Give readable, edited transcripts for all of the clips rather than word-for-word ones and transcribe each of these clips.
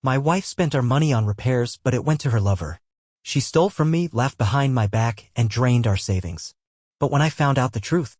My wife spent our money on repairs, but it went to her lover. She stole from me, laughed behind my back, and drained our savings. But when I found out the truth,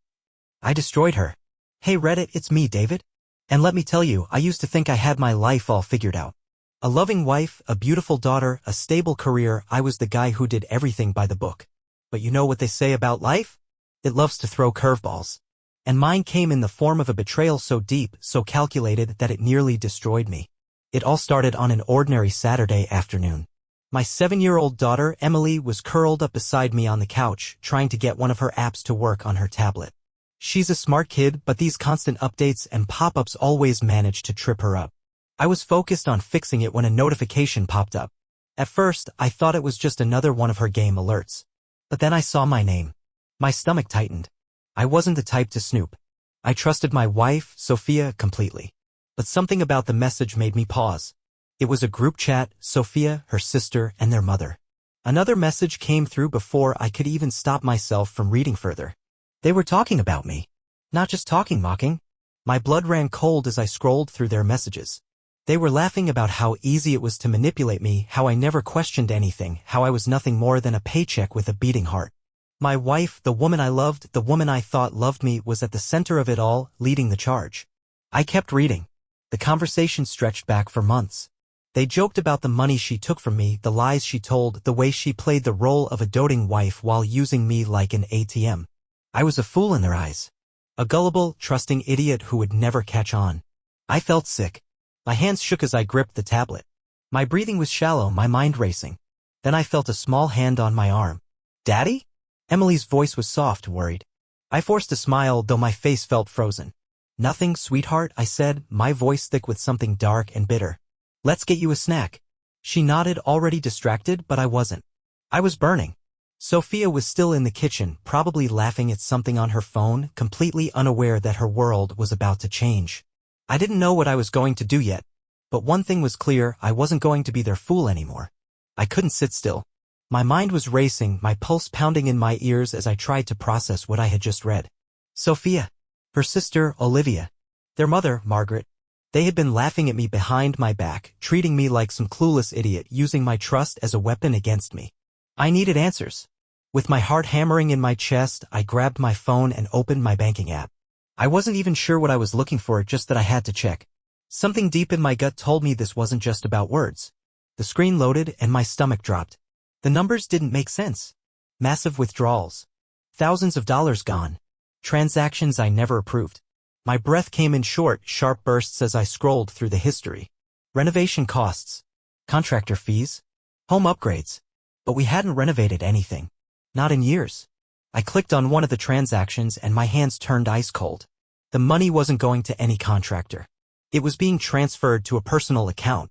I destroyed her. Hey Reddit, it's me, David. And let me tell you, I used to think I had my life all figured out. A loving wife, a beautiful daughter, a stable career. I was the guy who did everything by the book. But you know what they say about life? It loves to throw curveballs. And mine came in the form of a betrayal so deep, so calculated that it nearly destroyed me. It all started on an ordinary Saturday afternoon. My 7-year-old daughter, Emily, was curled up beside me on the couch, trying to get one of her apps to work on her tablet. She's a smart kid, but these constant updates and pop-ups always manage to trip her up. I was focused on fixing it when a notification popped up. At first, I thought it was just another one of her game alerts. But then I saw my name. My stomach tightened. I wasn't the type to snoop. I trusted my wife, Sophia, completely. But something about the message made me pause. It was a group chat, Sophia, her sister, and their mother. Another message came through before I could even stop myself from reading further. They were talking about me. Not just talking, mocking. My blood ran cold as I scrolled through their messages. They were laughing about how easy it was to manipulate me, how I never questioned anything, how I was nothing more than a paycheck with a beating heart. My wife, the woman I loved, the woman I thought loved me, was at the center of it all, leading the charge. I kept reading. The conversation stretched back for months. They joked about the money she took from me, the lies she told, the way she played the role of a doting wife while using me like an ATM. I was a fool in their eyes. A gullible, trusting idiot who would never catch on. I felt sick. My hands shook as I gripped the tablet. My breathing was shallow, my mind racing. Then I felt a small hand on my arm. "Daddy?" Emily's voice was soft, worried. I forced a smile, though my face felt frozen. "Nothing, sweetheart," I said, my voice thick with something dark and bitter. "Let's get you a snack." She nodded, already distracted, but I wasn't. I was burning. Sophia was still in the kitchen, probably laughing at something on her phone, completely unaware that her world was about to change. I didn't know what I was going to do yet. But one thing was clear, I wasn't going to be their fool anymore. I couldn't sit still. My mind was racing, my pulse pounding in my ears as I tried to process what I had just read. Sophia. Her sister, Olivia. Their mother, Margaret. They had been laughing at me behind my back, treating me like some clueless idiot, using my trust as a weapon against me. I needed answers. With my heart hammering in my chest, I grabbed my phone and opened my banking app. I wasn't even sure what I was looking for, just that I had to check. Something deep in my gut told me this wasn't just about words. The screen loaded and my stomach dropped. The numbers didn't make sense. Massive withdrawals. Thousands of dollars gone. Transactions I never approved. My breath came in short, sharp bursts as I scrolled through the history. Renovation costs. Contractor fees. Home upgrades. But we hadn't renovated anything. Not in years. I clicked on one of the transactions and my hands turned ice cold. The money wasn't going to any contractor. It was being transferred to a personal account.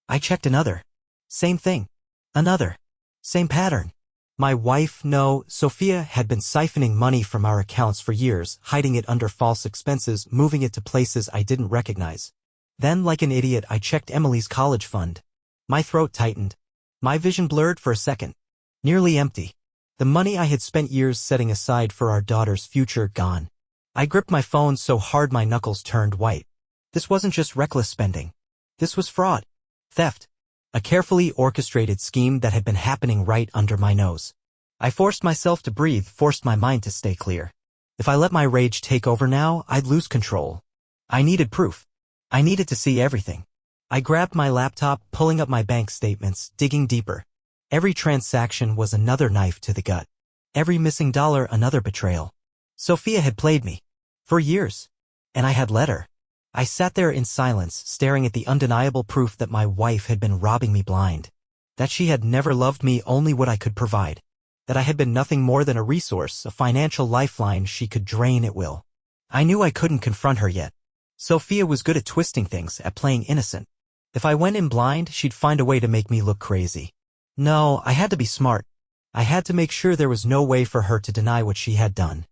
I checked another. Same thing. Another. Same pattern. My wife, no, Sophia, had been siphoning money from our accounts for years, hiding it under false expenses, moving it to places I didn't recognize. Then, like an idiot, I checked Emily's college fund. My throat tightened. My vision blurred for a second. Nearly empty. The money I had spent years setting aside for our daughter's future gone. I gripped my phone so hard my knuckles turned white. This wasn't just reckless spending. This was fraud. Theft. A carefully orchestrated scheme that had been happening right under my nose. I forced myself to breathe, forced my mind to stay clear. If I let my rage take over now, I'd lose control. I needed proof. I needed to see everything. I grabbed my laptop, pulling up my bank statements, digging deeper. Every transaction was another knife to the gut. Every missing dollar another betrayal. Sophia had played me. For years. And I had let her. I sat there in silence, staring at the undeniable proof that my wife had been robbing me blind. That she had never loved me, only what I could provide. That I had been nothing more than a resource, a financial lifeline she could drain at will. I knew I couldn't confront her yet. Sophia was good at twisting things, at playing innocent. If I went in blind, she'd find a way to make me look crazy. No, I had to be smart. I had to make sure there was no way for her to deny what she had done.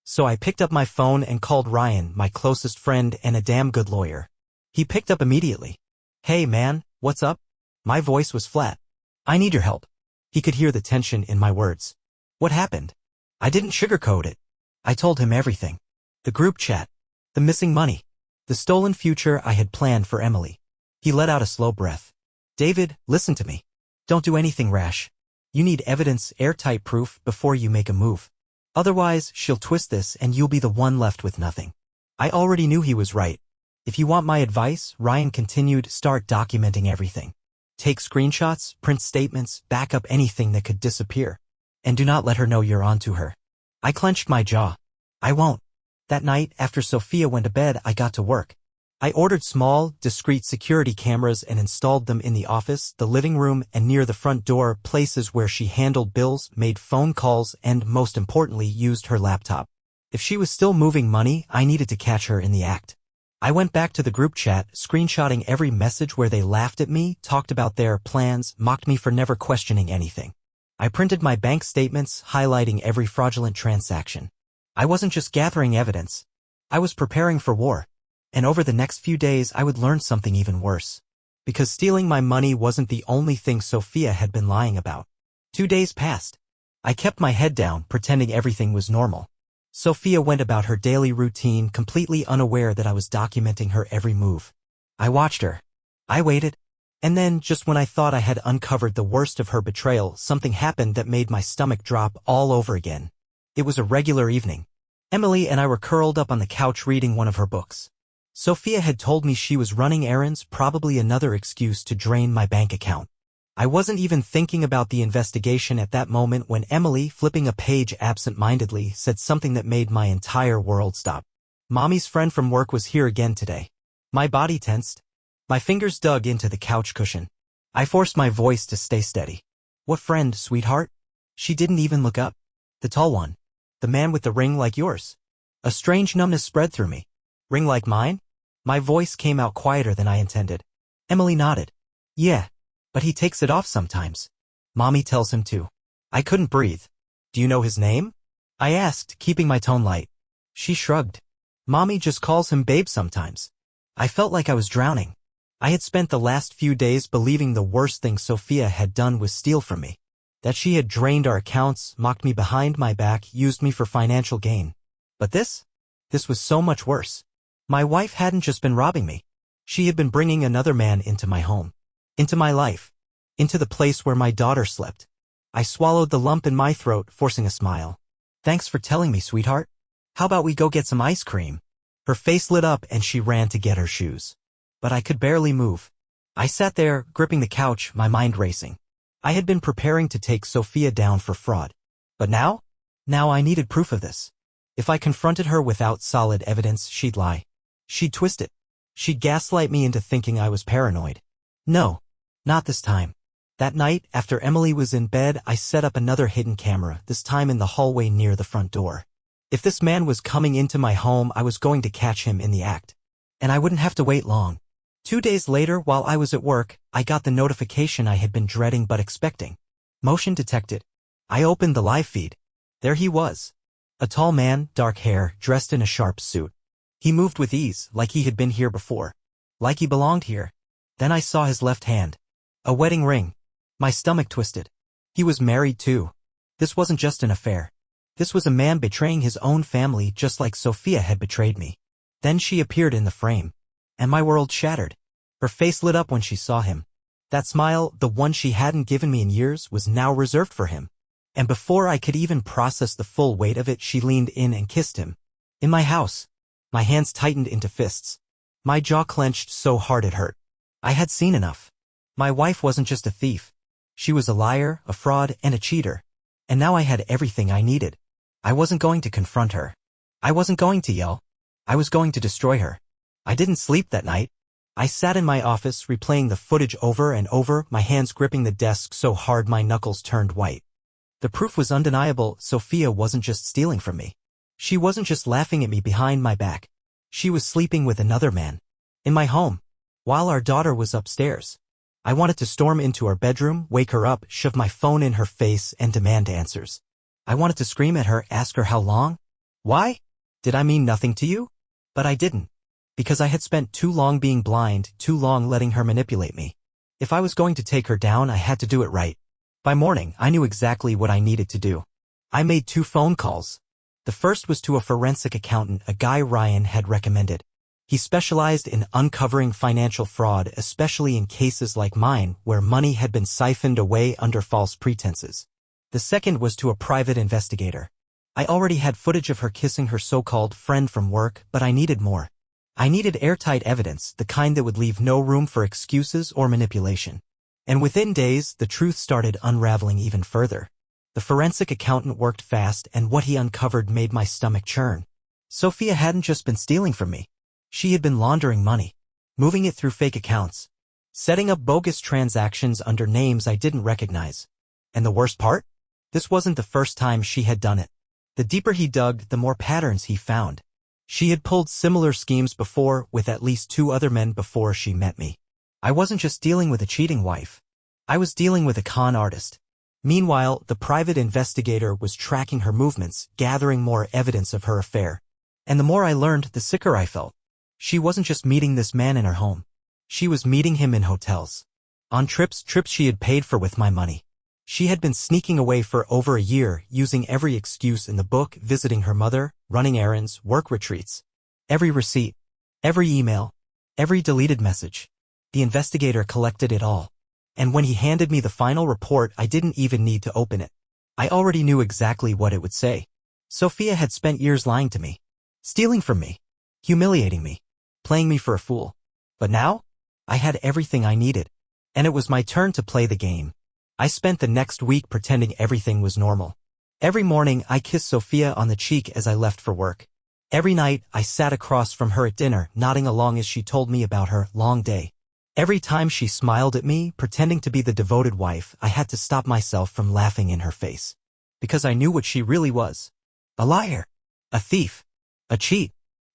So I picked up my phone and called Ryan, my closest friend and a damn good lawyer. He picked up immediately. "Hey man, what's up?" My voice was flat. "I need your help." He could hear the tension in my words. "What happened?" I didn't sugarcoat it. I told him everything. The group chat. The missing money. The stolen future I had planned for Emily. He let out a slow breath. David, listen to me. Don't do anything rash. You need evidence, airtight proof, before you make a move. Otherwise, she'll twist this and you'll be the one left with nothing. I already knew he was right. If you want my advice, Ryan continued, start documenting everything. Take screenshots, print statements, back up anything that could disappear. And do not let her know you're onto her. I clenched my jaw. I won't. That night, after Sophia went to bed, I got to work. I ordered small, discreet security cameras and installed them in the office, the living room, and near the front door, places where she handled bills, made phone calls, and, most importantly, used her laptop. If she was still moving money, I needed to catch her in the act. I went back to the group chat, screenshotting every message where they laughed at me, talked about their plans, mocked me for never questioning anything. I printed my bank statements, highlighting every fraudulent transaction. I wasn't just gathering evidence. I was preparing for war. And over the next few days I would learn something even worse. Because stealing my money wasn't the only thing Sophia had been lying about. 2 days passed. I kept my head down, pretending everything was normal. Sophia went about her daily routine, completely unaware that I was documenting her every move. I watched her. I waited. And then, just when I thought I had uncovered the worst of her betrayal, something happened that made my stomach drop all over again. It was a regular evening. Emily and I were curled up on the couch reading one of her books. Sophia had told me she was running errands, probably another excuse to drain my bank account. I wasn't even thinking about the investigation at that moment when Emily, flipping a page absent-mindedly, said something that made my entire world stop. Mommy's friend from work was here again today. My body tensed. My fingers dug into the couch cushion. I forced my voice to stay steady. What friend, sweetheart? She didn't even look up. The tall one. The man with the ring like yours. A strange numbness spread through me. Ring like mine? My voice came out quieter than I intended. Emily nodded. Yeah, but he takes it off sometimes. Mommy tells him to. I couldn't breathe. Do you know his name? I asked, keeping my tone light. She shrugged. Mommy just calls him babe sometimes. I felt like I was drowning. I had spent the last few days believing the worst thing Sophia had done was steal from me. That she had drained our accounts, mocked me behind my back, used me for financial gain. But this was so much worse. My wife hadn't just been robbing me. She had been bringing another man into my home. Into my life. Into the place where my daughter slept. I swallowed the lump in my throat, forcing a smile. Thanks for telling me, sweetheart. How about we go get some ice cream? Her face lit up and she ran to get her shoes. But I could barely move. I sat there, gripping the couch, my mind racing. I had been preparing to take Sophia down for fraud. But now? Now I needed proof of this. If I confronted her without solid evidence, she'd lie. She'd twist it. She'd gaslight me into thinking I was paranoid. No, not this time. That night, after Emily was in bed, I set up another hidden camera, this time in the hallway near the front door. If this man was coming into my home, I was going to catch him in the act. And I wouldn't have to wait long. 2 days later, while I was at work, I got the notification I had been dreading but expecting. Motion detected. I opened the live feed. There he was. A tall man, dark hair, dressed in a sharp suit. He moved with ease, like he had been here before. Like he belonged here. Then I saw his left hand. A wedding ring. My stomach twisted. He was married too. This wasn't just an affair. This was a man betraying his own family just like Sophia had betrayed me. Then she appeared in the frame. And my world shattered. Her face lit up when she saw him. That smile, the one she hadn't given me in years, was now reserved for him. And before I could even process the full weight of it, she leaned in and kissed him. In my house. My hands tightened into fists. My jaw clenched so hard it hurt. I had seen enough. My wife wasn't just a thief. She was a liar, a fraud, and a cheater. And now I had everything I needed. I wasn't going to confront her. I wasn't going to yell. I was going to destroy her. I didn't sleep that night. I sat in my office, replaying the footage over and over, my hands gripping the desk so hard my knuckles turned white. The proof was undeniable. Sophia wasn't just stealing from me. She wasn't just laughing at me behind my back. She was sleeping with another man. In my home. While our daughter was upstairs. I wanted to storm into our bedroom, wake her up, shove my phone in her face, and demand answers. I wanted to scream at her, ask her how long? Why? Did I mean nothing to you? But I didn't. Because I had spent too long being blind, too long letting her manipulate me. If I was going to take her down, I had to do it right. By morning, I knew exactly what I needed to do. I made 2 phone calls. The first was to a forensic accountant, a guy Ryan had recommended. He specialized in uncovering financial fraud, especially in cases like mine where money had been siphoned away under false pretenses. The second was to a private investigator. I already had footage of her kissing her so-called friend from work, but I needed more. I needed airtight evidence, the kind that would leave no room for excuses or manipulation. And within days, the truth started unraveling even further. The forensic accountant worked fast, and what he uncovered made my stomach churn. Sophia hadn't just been stealing from me. She had been laundering money, moving it through fake accounts, setting up bogus transactions under names I didn't recognize. And the worst part? This wasn't the first time she had done it. The deeper he dug, the more patterns he found. She had pulled similar schemes before with at least 2 other men before she met me. I wasn't just dealing with a cheating wife. I was dealing with a con artist. Meanwhile, the private investigator was tracking her movements, gathering more evidence of her affair. And the more I learned, the sicker I felt. She wasn't just meeting this man in her home. She was meeting him in hotels. On trips she had paid for with my money. She had been sneaking away for over a year, using every excuse in the book, visiting her mother, running errands, work retreats. Every receipt, every email, every deleted message. The investigator collected it all. And when he handed me the final report, I didn't even need to open it. I already knew exactly what it would say. Sophia had spent years lying to me, stealing from me, humiliating me, playing me for a fool. But now, I had everything I needed. And it was my turn to play the game. I spent the next week pretending everything was normal. Every morning, I kissed Sophia on the cheek as I left for work. Every night, I sat across from her at dinner, nodding along as she told me about her long day. Every time she smiled at me, pretending to be the devoted wife, I had to stop myself from laughing in her face. Because I knew what she really was. A liar. A thief. A cheat.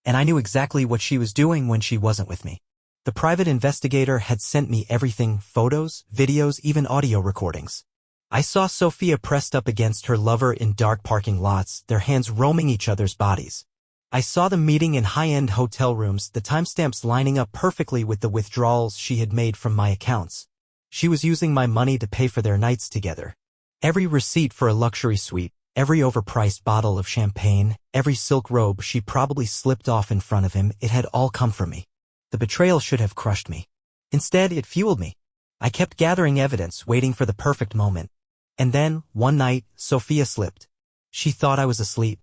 And I knew exactly what she was doing when she wasn't with me. The private investigator had sent me everything, photos, videos, even audio recordings. I saw Sophia pressed up against her lover in dark parking lots, their hands roaming each other's bodies. I saw them meeting in high-end hotel rooms, the timestamps lining up perfectly with the withdrawals she had made from my accounts. She was using my money to pay for their nights together. Every receipt for a luxury suite, every overpriced bottle of champagne, every silk robe she probably slipped off in front of him, it had all come from me. The betrayal should have crushed me. Instead, it fueled me. I kept gathering evidence, waiting for the perfect moment. And then, one night, Sophia slipped. She thought I was asleep.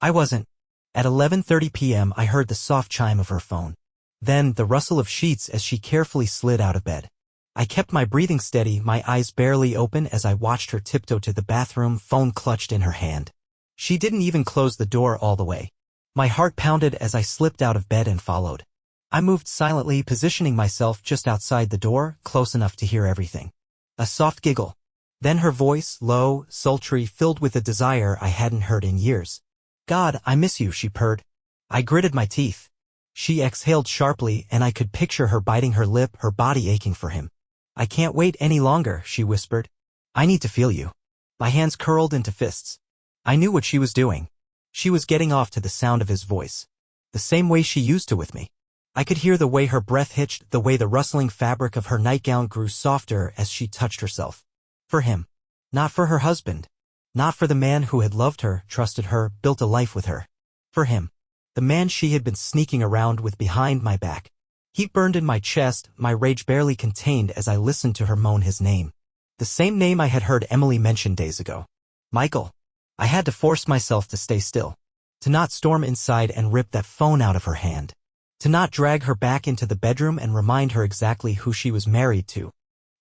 I wasn't. At 11:30 p.m., I heard the soft chime of her phone. Then, the rustle of sheets as she carefully slid out of bed. I kept my breathing steady, my eyes barely open as I watched her tiptoe to the bathroom, phone clutched in her hand. She didn't even close the door all the way. My heart pounded as I slipped out of bed and followed. I moved silently, positioning myself just outside the door, close enough to hear everything. A soft giggle. Then her voice, low, sultry, filled with a desire I hadn't heard in years. "God, I miss you," she purred. I gritted my teeth. She exhaled sharply, and I could picture her biting her lip, her body aching for him. "I can't wait any longer," she whispered. "I need to feel you." My hands curled into fists. I knew what she was doing. She was getting off to the sound of his voice. The same way she used to with me. I could hear the way her breath hitched, the way the rustling fabric of her nightgown grew softer as she touched herself. For him. Not for her husband. Not for the man who had loved her, trusted her, built a life with her. For him. The man she had been sneaking around with behind my back. Heat burned in my chest, my rage barely contained as I listened to her moan his name. The same name I had heard Emily mention days ago. Michael. I had to force myself to stay still. To not storm inside and rip that phone out of her hand. To not drag her back into the bedroom and remind her exactly who she was married to.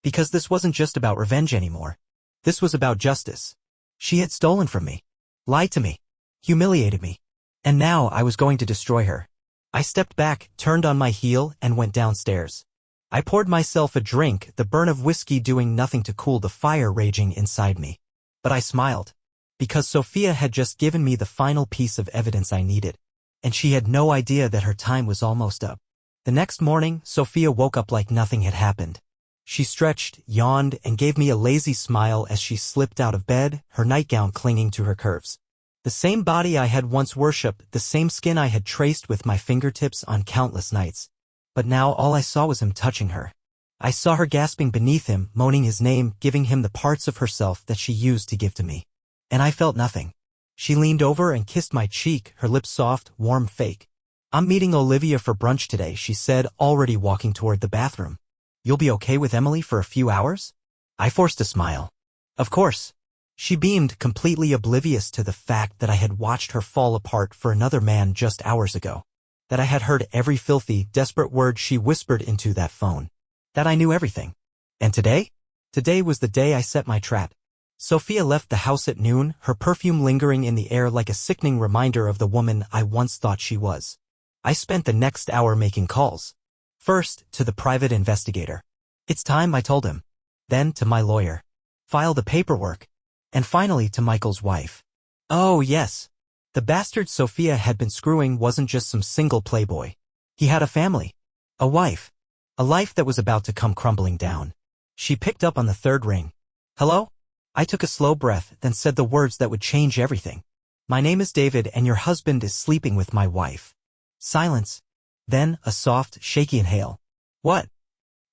Because this wasn't just about revenge anymore. This was about justice. She had stolen from me. Lied to me. Humiliated me. And now I was going to destroy her. I stepped back, turned on my heel, and went downstairs. I poured myself a drink, the burn of whiskey doing nothing to cool the fire raging inside me. But I smiled. Because Sophia had just given me the final piece of evidence I needed. And she had no idea that her time was almost up. The next morning, Sophia woke up like nothing had happened. She stretched, yawned, and gave me a lazy smile as she slipped out of bed, her nightgown clinging to her curves. The same body I had once worshipped, the same skin I had traced with my fingertips on countless nights. But now all I saw was him touching her. I saw her gasping beneath him, moaning his name, giving him the parts of herself that she used to give to me. And I felt nothing. She leaned over and kissed my cheek, her lips soft, warm, fake. I'm meeting Olivia for brunch today, she said, already walking toward the bathroom. You'll be okay with Emily for a few hours? I forced a smile. Of course. She beamed, completely oblivious to the fact that I had watched her fall apart for another man just hours ago. That I had heard every filthy, desperate word she whispered into that phone. That I knew everything. And today? Today was the day I set my trap. Sophia left the house at noon, her perfume lingering in the air like a sickening reminder of the woman I once thought she was. I spent the next hour making calls. First, to the private investigator. It's time, I told him. Then to my lawyer. File the paperwork. And finally to Michael's wife. Oh yes. The bastard Sophia had been screwing wasn't just some single playboy. He had a family. A wife. A life that was about to come crumbling down. She picked up on the third ring. Hello? I took a slow breath, then said the words that would change everything. My name is David and your husband is sleeping with my wife. Silence. Then a soft, shaky inhale. What?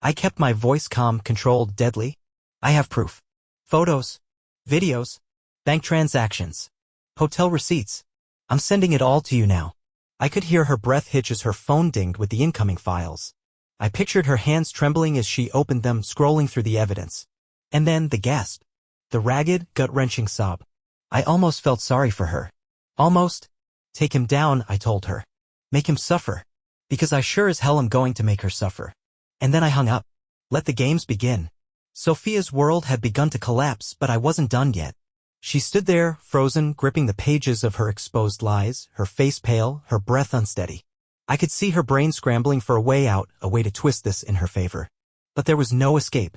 I kept my voice calm, controlled, deadly. I have proof. Photos. Videos. Bank transactions. Hotel receipts. I'm sending it all to you now. I could hear her breath hitch as her phone dinged with the incoming files. I pictured her hands trembling as she opened them, scrolling through the evidence. And then the gasp. The ragged, gut-wrenching sob. I almost felt sorry for her. Almost. Take him down, I told her. Make him suffer. Because I sure as hell am going to make her suffer. And then I hung up. Let the games begin. Sophia's world had begun to collapse, but I wasn't done yet. She stood there, frozen, gripping the pages of her exposed lies, her face pale, her breath unsteady. I could see her brain scrambling for a way out, a way to twist this in her favor. But there was no escape.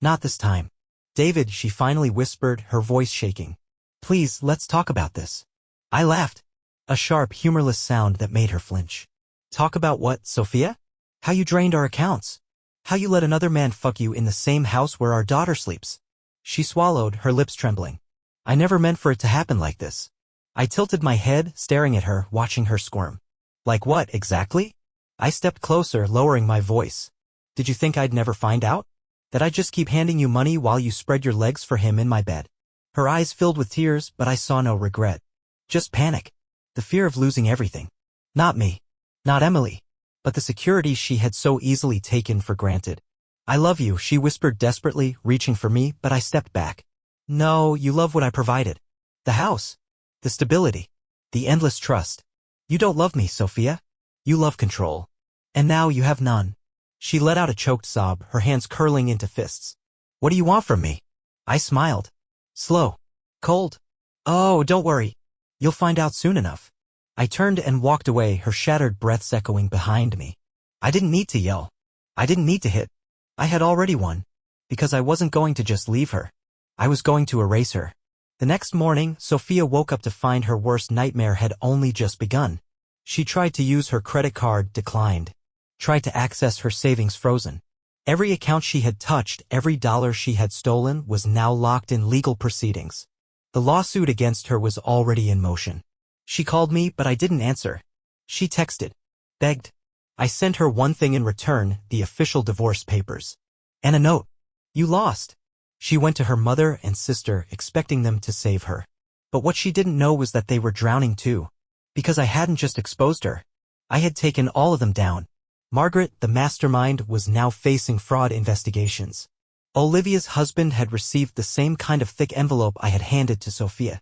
Not this time. David, she finally whispered, her voice shaking. Please, let's talk about this. I laughed. A sharp, humorless sound that made her flinch. Talk about what, Sophia? How you drained our accounts. How you let another man fuck you in the same house where our daughter sleeps. She swallowed, her lips trembling. I never meant for it to happen like this. I tilted my head, staring at her, watching her squirm. Like what, exactly? I stepped closer, lowering my voice. Did you think I'd never find out? That I'd just keep handing you money while you spread your legs for him in my bed? Her eyes filled with tears, but I saw no regret. Just panic. The fear of losing everything. Not me. Not Emily. But the security she had so easily taken for granted. I love you, she whispered desperately, reaching for me, but I stepped back. No, you love what I provided. The house. The stability. The endless trust. You don't love me, Sophia. You love control. And now you have none. She let out a choked sob, her hands curling into fists. What do you want from me? I smiled. Slow. Cold. Oh, don't worry. You'll find out soon enough. I turned and walked away, her shattered breaths echoing behind me. I didn't need to yell. I didn't need to hit. I had already won. Because I wasn't going to just leave her. I was going to erase her. The next morning, Sophia woke up to find her worst nightmare had only just begun. She tried to use her credit card, declined. Tried to access her savings, frozen. Every account she had touched, every dollar she had stolen was now locked in legal proceedings. The lawsuit against her was already in motion. She called me, but I didn't answer. She texted. Begged. I sent her one thing in return, the official divorce papers. And a note. You lost. She went to her mother and sister, expecting them to save her. But what she didn't know was that they were drowning too. Because I hadn't just exposed her. I had taken all of them down. Margaret, the mastermind, was now facing fraud investigations. Olivia's husband had received the same kind of thick envelope I had handed to Sophia.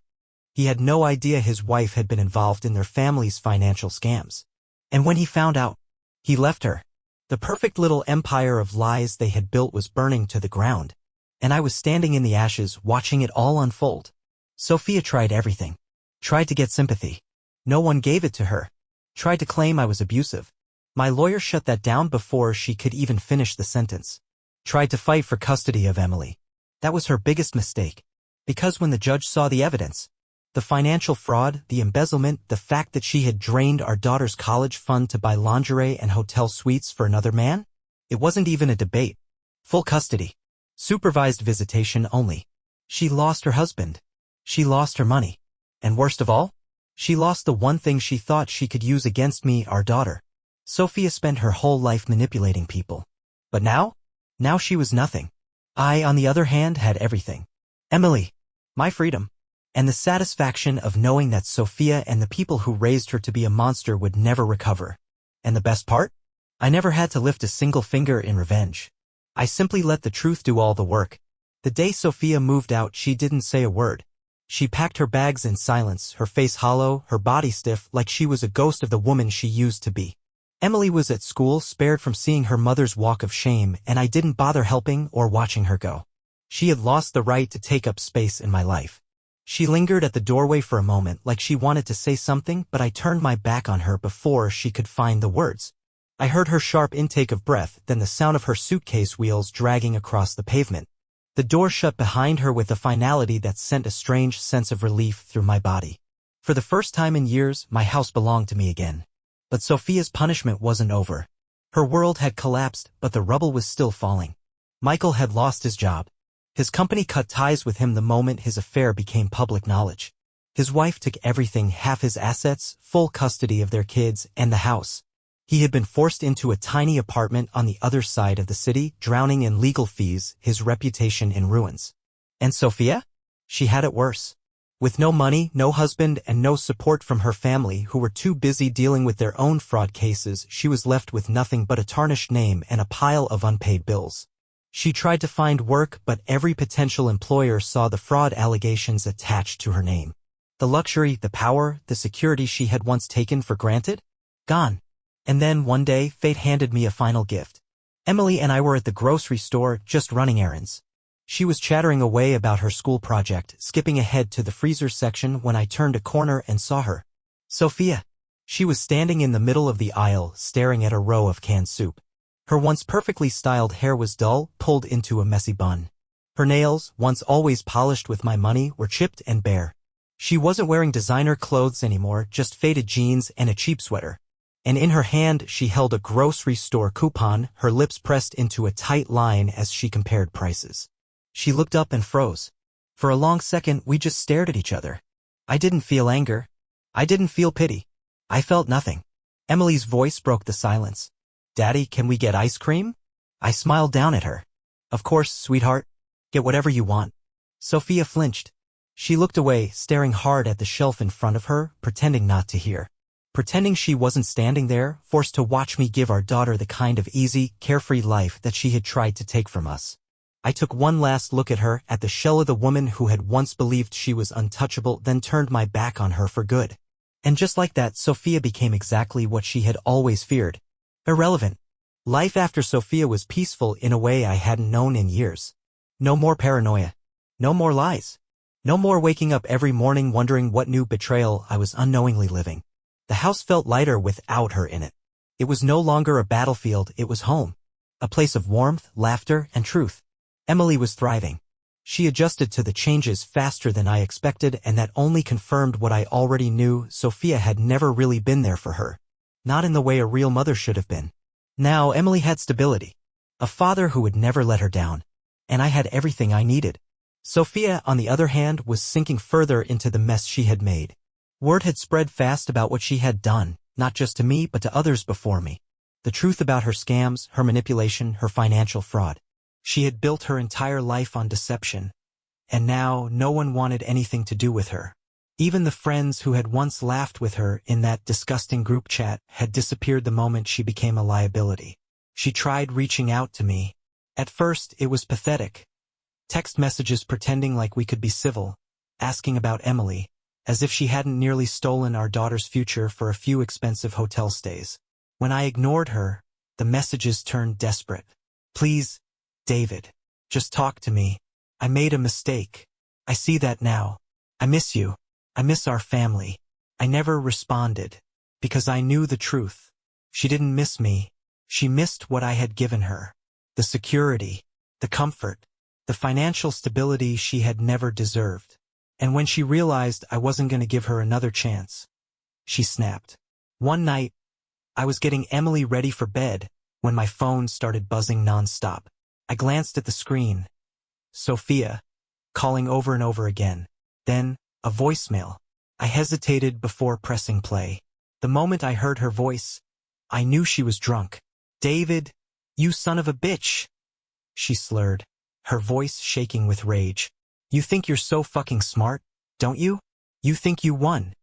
He had no idea his wife had been involved in their family's financial scams. And when he found out, he left her. The perfect little empire of lies they had built was burning to the ground. And I was standing in the ashes, watching it all unfold. Sophia tried everything. Tried to get sympathy. No one gave it to her. Tried to claim I was abusive. My lawyer shut that down before she could even finish the sentence. Tried to fight for custody of Emily. That was her biggest mistake. Because when the judge saw the evidence, the financial fraud, the embezzlement, the fact that she had drained our daughter's college fund to buy lingerie and hotel suites for another man, it wasn't even a debate. Full custody. Supervised visitation only. She lost her husband. She lost her money. And worst of all, she lost the one thing she thought she could use against me, our daughter. Sophia spent her whole life manipulating people. But now? Now she was nothing. I, on the other hand, had everything. Emily. My freedom. and the satisfaction of knowing that Sophia and the people who raised her to be a monster would never recover. And the best part? I never had to lift a single finger in revenge. I simply let the truth do all the work. The day Sophia moved out, she didn't say a word. She packed her bags in silence, her face hollow, her body stiff, like she was a ghost of the woman she used to be. Emily was at school, spared from seeing her mother's walk of shame, and I didn't bother helping or watching her go. She had lost the right to take up space in my life. She lingered at the doorway for a moment, like she wanted to say something, but I turned my back on her before she could find the words. I heard her sharp intake of breath, then the sound of her suitcase wheels dragging across the pavement. The door shut behind her with a finality that sent a strange sense of relief through my body. For the first time in years, my house belonged to me again. But Sophia's punishment wasn't over. Her world had collapsed, but the rubble was still falling. Michael had lost his job. His company cut ties with him the moment his affair became public knowledge. His wife took everything, half his assets, full custody of their kids, and the house. He had been forced into a tiny apartment on the other side of the city, drowning in legal fees, his reputation in ruins. And Sophia? She had it worse. With no money, no husband, and no support from her family, who were too busy dealing with their own fraud cases, she was left with nothing but a tarnished name and a pile of unpaid bills. She tried to find work, but every potential employer saw the fraud allegations attached to her name. The luxury, the power, the security she had once taken for granted? Gone. And then, one day, fate handed me a final gift. Emily and I were at the grocery store, just running errands. She was chattering away about her school project, skipping ahead to the freezer section when I turned a corner and saw her. Sophia. She was standing in the middle of the aisle, staring at a row of canned soup. Her once perfectly styled hair was dull, pulled into a messy bun. Her nails, once always polished with my money, were chipped and bare. She wasn't wearing designer clothes anymore, just faded jeans and a cheap sweater. And in her hand she held a grocery store coupon, her lips pressed into a tight line as she compared prices. She looked up and froze. For a long second we just stared at each other. I didn't feel anger. I didn't feel pity. I felt nothing. Emily's voice broke the silence. "Daddy, can we get ice cream?" I smiled down at her. "Of course, sweetheart. Get whatever you want." Sophia flinched. She looked away, staring hard at the shelf in front of her, pretending not to hear. Pretending she wasn't standing there, forced to watch me give our daughter the kind of easy, carefree life that she had tried to take from us. I took one last look at her, at the shell of the woman who had once believed she was untouchable, then turned my back on her for good. And just like that, Sophia became exactly what she had always feared. Irrelevant. Life after Sophia was peaceful in a way I hadn't known in years. No more paranoia. No more lies. No more waking up every morning wondering what new betrayal I was unknowingly living. The house felt lighter without her in it. It was no longer a battlefield, it was home. A place of warmth, laughter, and truth. Emily was thriving. She adjusted to the changes faster than I expected, and that only confirmed what I already knew: Sophia had never really been there for her. Not in the way a real mother should have been. Now Emily had stability. A father who would never let her down. And I had everything I needed. Sophia, on the other hand, was sinking further into the mess she had made. Word had spread fast about what she had done, not just to me but to others before me. The truth about her scams, her manipulation, her financial fraud. She had built her entire life on deception. And now no one wanted anything to do with her. Even the friends who had once laughed with her in that disgusting group chat had disappeared the moment she became a liability. She tried reaching out to me. At first, it was pathetic. Text messages pretending like we could be civil, asking about Emily, as if she hadn't nearly stolen our daughter's future for a few expensive hotel stays. When I ignored her, the messages turned desperate. "Please, David, just talk to me. I made a mistake. I see that now. I miss you. I miss our family." I never responded, because I knew the truth. She didn't miss me. She missed what I had given her. The security, the comfort, the financial stability she had never deserved. And when she realized I wasn't going to give her another chance, she snapped. One night, I was getting Emily ready for bed when my phone started buzzing nonstop. I glanced at the screen. Sophia, calling over and over again. Then, a voicemail. I hesitated before pressing play. The moment I heard her voice, I knew she was drunk. "David, you son of a bitch," she slurred, her voice shaking with rage. "You think you're so fucking smart? don't you? You think you won.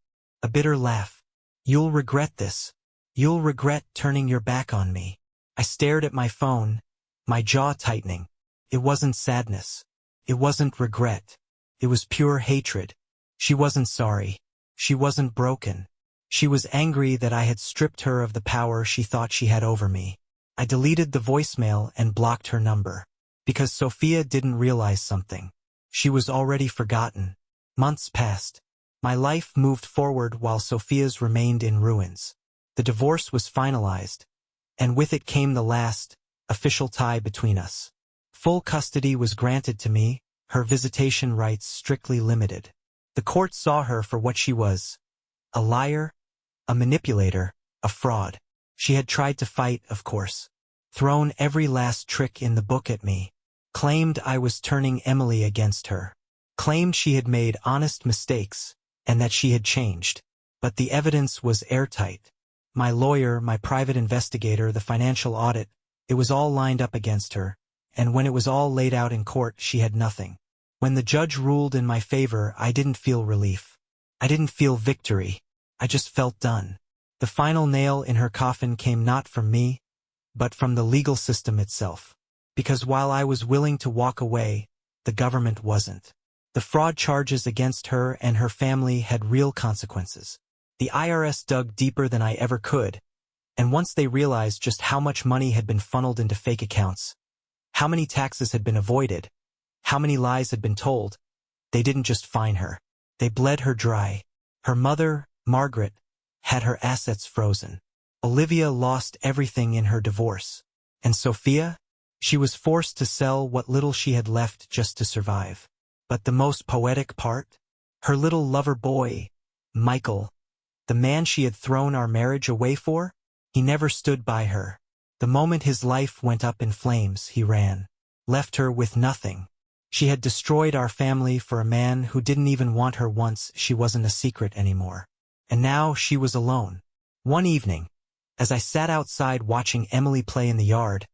A bitter laugh. You'll regret this. You'll regret turning your back on me. I stared at my phone, my jaw tightening. It wasn't sadness. It wasn't regret. It was pure hatred. She wasn't sorry. She wasn't broken. She was angry that I had stripped her of the power she thought she had over me. I deleted the voicemail and blocked her number. Because Sophia didn't realize something. She was already forgotten. Months passed. My life moved forward while Sophia's remained in ruins. The divorce was finalized, and with it came the last, official tie between us. Full custody was granted to me, her visitation rights strictly limited. The court saw her for what she was. A liar, a manipulator, a fraud. She had tried to fight, of course. Thrown every last trick in the book at me. Claimed I was turning Emily against her. Claimed she had made honest mistakes, and that she had changed. But the evidence was airtight. My lawyer, my private investigator, the financial audit, it was all lined up against her, and when it was all laid out in court, she had nothing. When the judge ruled in my favor, I didn't feel relief. I didn't feel victory. I just felt done. The final nail in her coffin came not from me, but from the legal system itself. Because while I was willing to walk away, the government wasn't. The fraud charges against her and her family had real consequences. The IRS dug deeper than I ever could, and once they realized just how much money had been funneled into fake accounts, how many taxes had been avoided, how many lies had been told, they didn't just fine her. They bled her dry. Her mother, Margaret, had her assets frozen. Olivia lost everything in her divorce. And Sophia? She was forced to sell what little she had left just to survive. But the most poetic part? Her little lover boy, Michael, the man she had thrown our marriage away for, he never stood by her. The moment his life went up in flames, he ran. Left her with nothing. She had destroyed our family for a man who didn't even want her once she wasn't a secret anymore. And now she was alone. One evening, as I sat outside watching Emily play in the yard,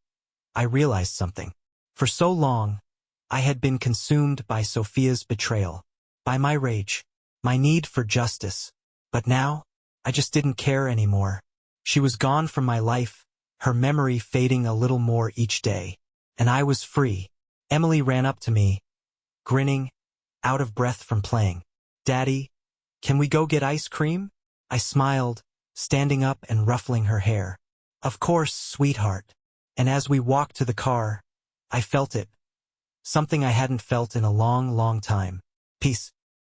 I realized something. For so long, I had been consumed by Sophia's betrayal, by my rage, my need for justice. But now, I just didn't care anymore. She was gone from my life, her memory fading a little more each day. And I was free. Emily ran up to me, grinning, out of breath from playing. "Daddy, can we go get ice cream?" I smiled, standing up and ruffling her hair. "Of course, sweetheart." And as we walked to the car, I felt it. Something I hadn't felt in a long, long time. Peace.